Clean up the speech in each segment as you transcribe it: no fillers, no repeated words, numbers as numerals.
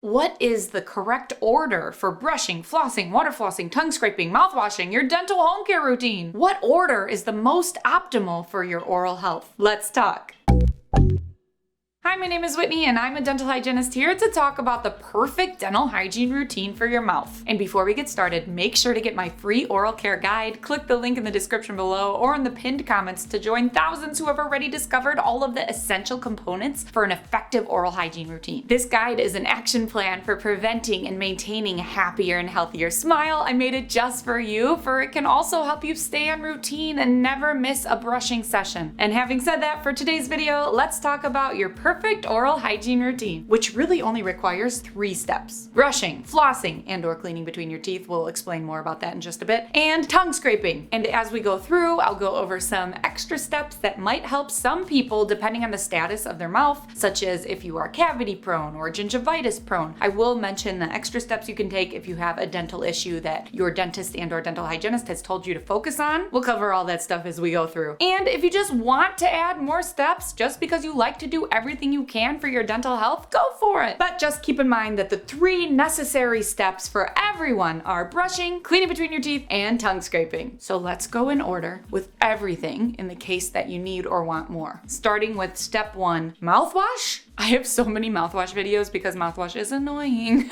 What is the correct order for brushing, flossing, water flossing, tongue scraping, mouth washing, your dental home care routine? What order is the most optimal for your oral health? Let's talk. Hi, my name is Whitney and I'm a dental hygienist here to talk about the perfect dental hygiene routine for your mouth. And before we get started, make sure to get my free oral care guide. Click the link in the description below or in the pinned comments to join thousands who have already discovered all of the essential components for an effective oral hygiene routine. This guide is an action plan for preventing and maintaining a happier and healthier smile. I made it just for you, for it can also help you stay on routine and never miss a brushing session. And having said that, for today's video, let's talk about your perfect oral hygiene routine, which really only requires 3 steps. Brushing, flossing, and/or cleaning between your teeth. We'll explain more about that in just a bit. And tongue scraping. And as we go through, I'll go over some extra steps that might help some people depending on the status of their mouth, such as if you are cavity prone or gingivitis prone. I will mention the extra steps you can take if you have a dental issue that your dentist and/or dental hygienist has told you to focus on. We'll cover all that stuff as we go through. And if you just want to add more steps just because you like to do everything you can for your dental health, go for it. But just keep in mind that the 3 necessary steps for everyone are brushing, cleaning between your teeth, and tongue scraping. So let's go in order with everything in the case that you need or want more. Starting with step 1, mouthwash. I have so many mouthwash videos because mouthwash is annoying.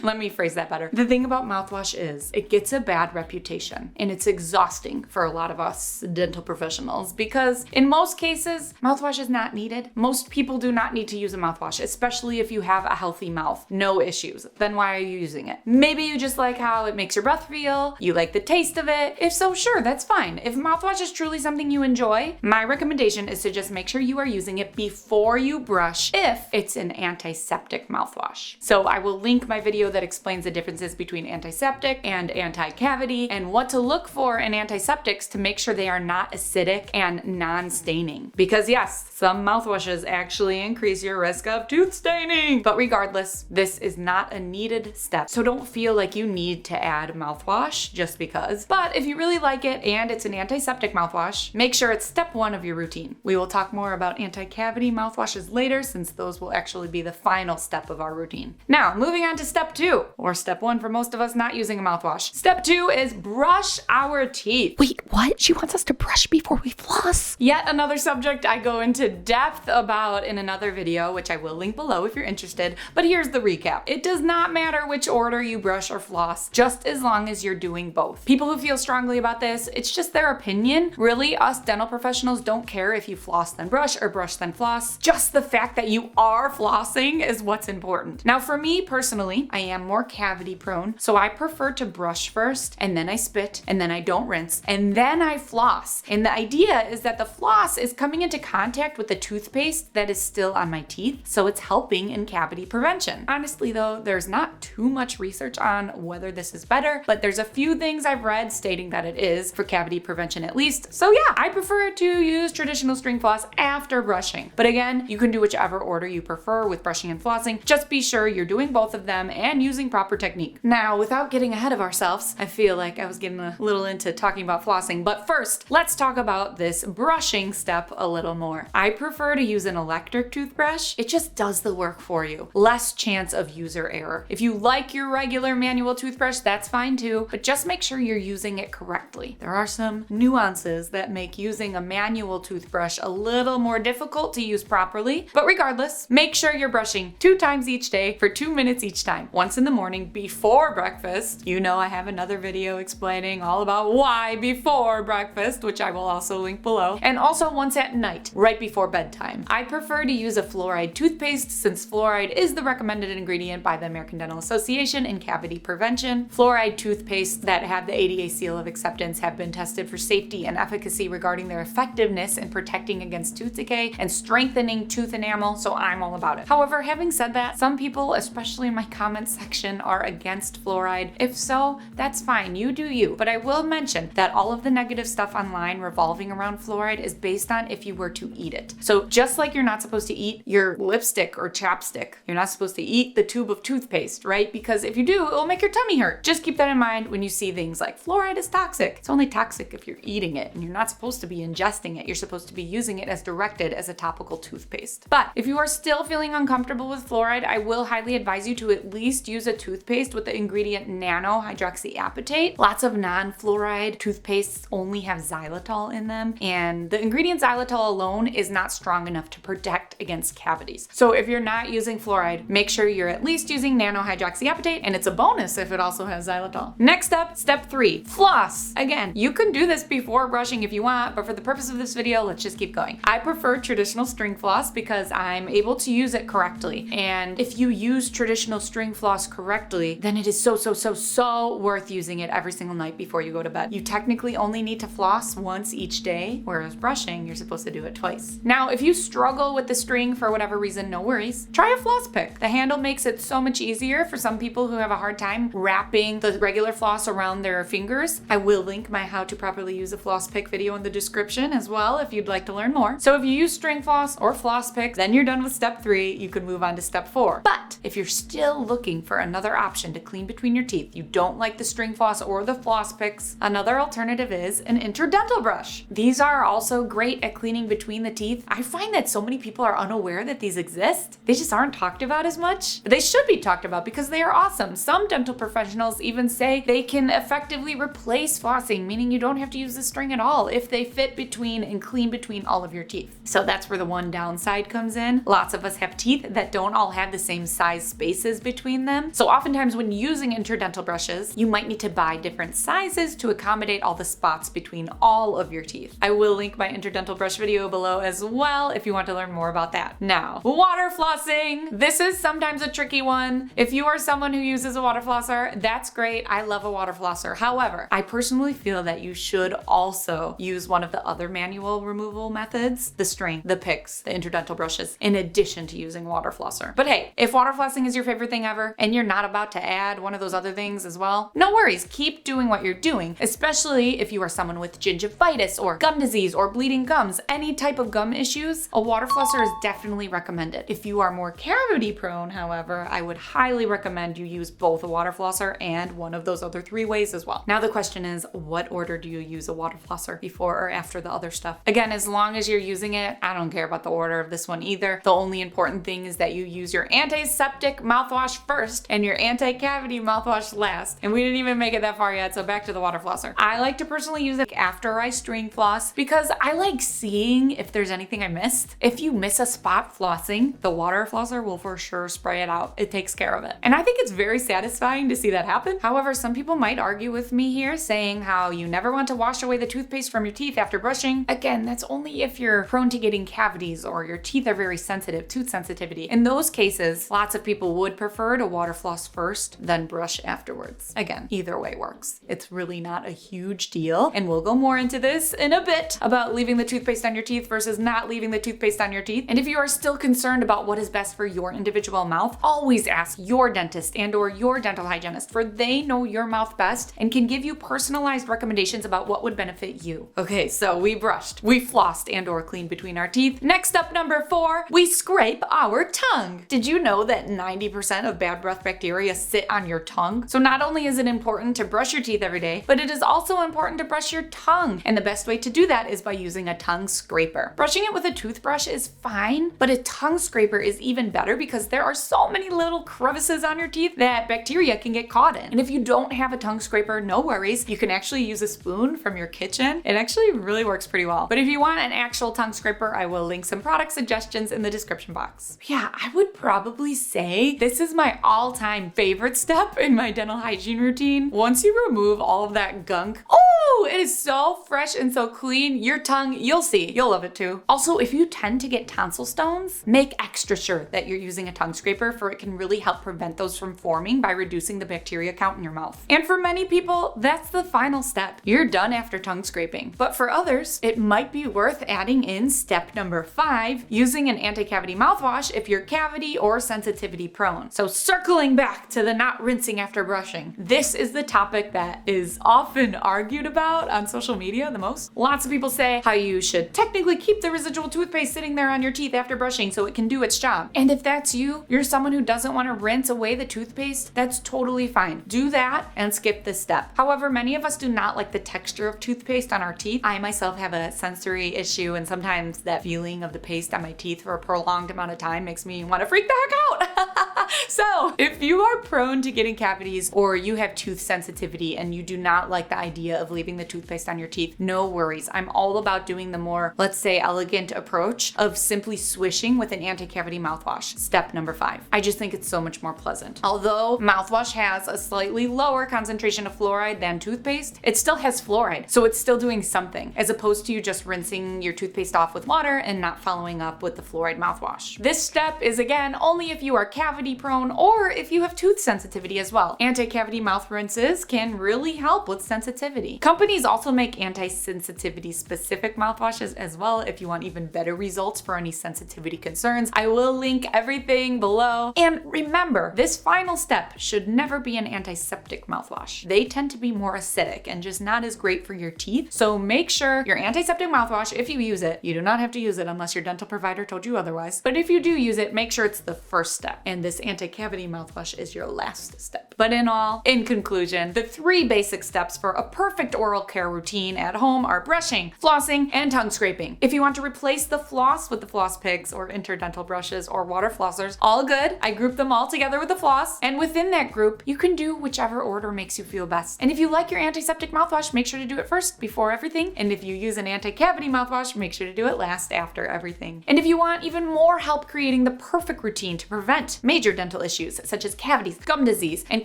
Let me phrase that better. The thing about mouthwash is it gets a bad reputation and it's exhausting for a lot of us dental professionals because in most cases, mouthwash is not needed. Most people do not need to use a mouthwash, especially if you have a healthy mouth. No issues. Then why are you using it? Maybe you just like how it makes your breath feel. You like the taste of it. If so, sure, that's fine. If mouthwash is truly something you enjoy, my recommendation is to just make sure you are using it before you brush if it's an antiseptic mouthwash. So I will link my video that explains the differences between antiseptic and anti-cavity and what to look for in antiseptics to make sure they are not acidic and non-staining. Because yes, some mouthwashes actually increase your risk of tooth staining. But regardless, this is not a needed step. So don't feel like you need to add mouthwash just because. But if you really like it and it's an antiseptic mouthwash, make sure it's step 1 of your routine. We will talk more about anti-cavity mouthwashes later since those will actually be the final step of our routine. Now, moving on to step 2, or step 1 for most of us not using a mouthwash. Step 2 is brush our teeth. Wait, what? She wants us to brush before we floss? Yet another subject I go into depth about in another video, which I will link below if you're interested, but here's the recap. It does not matter which order you brush or floss, just as long as you're doing both. People who feel strongly about this, it's just their opinion. Really, us dental professionals don't care if you floss then brush or brush then floss. Just the fact that you are flossing is what's important. Now for me personally, I am more cavity prone, so I prefer to brush first and then I spit and then I don't rinse and then I floss. And the idea is that the floss is coming into contact with the toothpaste that is still on my teeth, so it's helping in cavity prevention. Honestly though, there's not too much research on whether this is better, but there's a few things I've read stating that it is for cavity prevention at least. So yeah, I prefer to use traditional string floss after brushing. But again, you can do whichever order you prefer with brushing and flossing. Just be sure you're doing both of them and using proper technique. Now, without getting ahead of ourselves, I feel like I was getting a little into talking about flossing, but first, let's talk about this brushing step a little more. I prefer to use an electric toothbrush. It just does the work for you. Less chance of user error. If you like your regular manual toothbrush, that's fine too, but just make sure you're using it correctly. There are some nuances that make using a manual toothbrush a little more difficult to use properly, but regardless, make sure you're brushing 2 times each day for 2 minutes each time. Once in the morning before breakfast. You know I have another video explaining all about why before breakfast, which I will also link below. And also once at night, right before bedtime. I prefer to use a fluoride toothpaste since fluoride is the recommended ingredient by the American Dental Association in cavity prevention. Fluoride toothpastes that have the ADA seal of acceptance have been tested for safety and efficacy regarding their effectiveness in protecting against tooth decay and strengthening tooth enamel, so I'm all about it. However, having said that, some people, especially in my comment section, are against fluoride. If so, that's fine, you do you. But I will mention that all of the negative stuff online revolving around fluoride is based on if you were to eat it. So just like you're not supposed to eat your lipstick or chapstick, you're not supposed to eat the tube of toothpaste, right? Because if you do, it will make your tummy hurt. Just keep that in mind when you see things like fluoride is toxic. It's only toxic if you're eating it, and you're not supposed to be ingesting it. You're supposed to be using it as directed as a topical toothpaste. But if you are still feeling uncomfortable with fluoride, I will highly advise you to at least use a toothpaste with the ingredient nano-hydroxyapatite. Lots of non-fluoride toothpastes only have xylitol in them, and the ingredient xylitol alone is not strong enough to protect against cavities. So if you're not using fluoride, make sure you're at least using nano-hydroxyapatite, and it's a bonus if it also has xylitol. Next up, step 3, floss. Again, you can do this before brushing if you want, but for the purpose of this video, let's just keep going. I prefer traditional string floss because I'm able to use it correctly. And if you use traditional string floss correctly, then it is so worth using it every single night before you go to bed. You technically only need to floss once each day, whereas brushing, you're supposed to do it twice. Now, if you struggle with the string for whatever reason, no worries. Try a floss pick. The handle makes it so much easier for some people who have a hard time wrapping the regular floss around their fingers. I will link my how to properly use a floss pick video in the description as well if you'd like to learn more. So if you use string floss or floss picks, then you're done with step 3. You can move on to step 4. But if you're still looking for another option to clean between your teeth, you don't like the string floss or the floss picks, another alternative is an interdental brush. These are also great at cleaning between the teeth. I find that so many people are unaware that these exist. They just aren't talked about as much. They should be talked about because they are awesome. Some dental professionals even say they can effectively replace flossing, meaning you don't have to use the string at all if they fit between and clean between all of your teeth. So that's where the one downside comes in. Lots of us have teeth that don't all have the same size spaces between them. So oftentimes when using interdental brushes, you might need to buy different sizes to accommodate all the spots between all of your teeth. I will link my interdental brush video below as well if you want to learn more about that. Now, water flossing. This is sometimes a tricky one. If you are someone who uses a water flosser, that's great. I love a water flosser. However, I personally feel that you should also use one of the other manual removal methods, the string, the picks, the interdental brushes, in addition to using water flosser. But hey, if water flossing is your favorite thing ever and you're not about to add one of those other things as well, no worries. Keep doing what you're doing, especially if you are someone with gingivitis or gum disease or bleeding gums, any type of gum issues, a water flosser is definitely recommended. If you are more cavity prone, however, I would highly recommend you use both a water flosser and one of those other 3 ways as well. Now the question is, what order do you use a water flosser, before or after the other stuff? Again, as long as you're using it, I don't care about the order of this one either. The only important thing is that you use your antiseptic mouthwash first and your anti-cavity mouthwash last. And we didn't even make it that far yet, so back to the water flosser. I like to personally use it after I string floss because I like seeing if there's anything I missed. If you miss a spot flossing, the water flosser will for sure spray it out. It takes care of it. And I think it's very satisfying to see that happen. However, some people might argue with me here, saying how you never want to wash away the toothpaste from your teeth after brushing. Again, that's only if you're prone to getting cavities or your teeth are very sensitive, tooth sensitivity. In those cases, lots of people would prefer to water floss first, then brush afterwards. Again, either way works. It's really not a huge deal. And we'll go more into this in a bit about leaving the toothpaste on your teeth versus not leaving the toothpaste on your teeth. And if you are still concerned about what is best for your individual mouth, always ask your dentist and or your dental hygienist, for they know your mouth best and can give you personalized recommendations about what would benefit you. Okay, so we brushed, we flossed and or cleaned between our teeth. Next up, number 4, we scrape our tongue. Did you know that 90% of bad breath bacteria sit on your tongue? So not only is it important to brush your teeth every day, but it is also important to brush your tongue. And the best way to do that is by using a tongue scraper. Brushing it with a toothbrush is fine, but a tongue scraper is even better because there are so many little crevices on your teeth that bacteria can get caught in. And if you don't have a tongue scraper, no worries. You can actually use a spoon from your kitchen. It actually really works pretty well. But if you want an actual tongue scraper, I will link some product suggestions in the description box. Yeah, I would probably say this is my all-time favorite step in my dental hygiene routine. Once you remove all of that gunk, oh, it is so fresh and so clean. Your tongue, you'll see, you'll love it too. Also, if you tend to get tonsil stones, make extra sure that you're using a tongue scraper, for it can really help prevent those from forming by reducing the bacteria count in your mouth. And for many people, that's the final step. You're done after tongue scraping. But for others, it might be worth adding in step number 5, using an anti-cavity mouthwash if you're cavity or sensitivity prone. So circling back to the not rinsing after brushing, this is the topic that is often argued about on social media the most. Lots of people say how you should technically keep the residual toothpaste sitting there on your teeth after brushing so it can do its job. And if that's you, you're someone who doesn't want to rinse away the toothpaste, that's totally fine. Do that and skip this step. However, many of us do not like the texture of toothpaste on our teeth. I myself have a sensory issue, and sometimes that feeling of the paste on my teeth for a prolonged amount of time makes me want to freak the heck out. So if you are prone to getting cavities or you have tooth sensitivity and you do not like the idea of leaving the toothpaste on your teeth, no worries. I'm all about doing the more, let's say, elegant approach of simply swishing with an anti-cavity mouthwash. Step number 5. I just think it's so much more pleasant. Although mouthwash has a slightly lower concentration of fluoride than toothpaste, it still has fluoride, so it's still doing something, as opposed to you just rinsing your toothpaste off with water and not following up with the fluoride mouthwash. This step is, again, only if you are cavity prone or if you have tooth sensitivity as well. Anti-cavity mouth rinses can really help with sensitivity. Companies also make anti-sensitivity specific mouthwashes as well if you want even better results for any sensitivity concerns. I will link everything below. And remember, this final step should never be an antiseptic mouthwash. They tend to be more acidic and just not as great for your teeth. So make sure your antiseptic mouthwash, if you use it, you do not have to use it unless your dental provider told you otherwise. But if you do use it, make sure it's the first step. And this anti-cavity mouthwash is your last step. But in conclusion, the 3 basic steps for a perfect oral care routine at home are brushing, flossing, and tongue scraping. If you want to replace the floss with the floss picks or interdental brushes or water flossers, all good. I group them all together with the floss. And within that group, you can do whichever order makes you feel best. And if you like your antiseptic mouthwash, make sure to do it first before everything. And if you use an anti-cavity mouthwash, make sure to do it last after everything. And if you want even more help creating the perfect routine to prevent major dental issues such as cavities, gum disease, and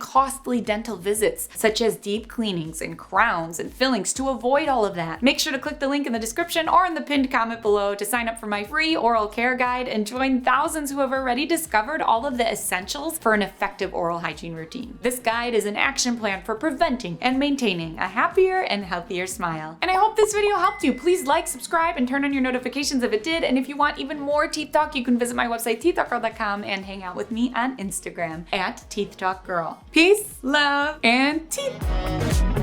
costly dental visits such as deep cleanings and crowns and fillings to avoid all of that, make sure to click the link in the description or in the pinned comment below to sign up for my free oral care guide and join thousands who have already discovered all of the essentials for an effective oral hygiene routine. This guide is an action plan for preventing and maintaining a happier and healthier smile. And I hope this video helped you. Please like, subscribe, and turn on your notifications if it did. And if you want even more teeth talk, you can visit my website teethtalkgirl.com and hang out with me on Instagram at teethtalkgirl. Peace, love, and teeth.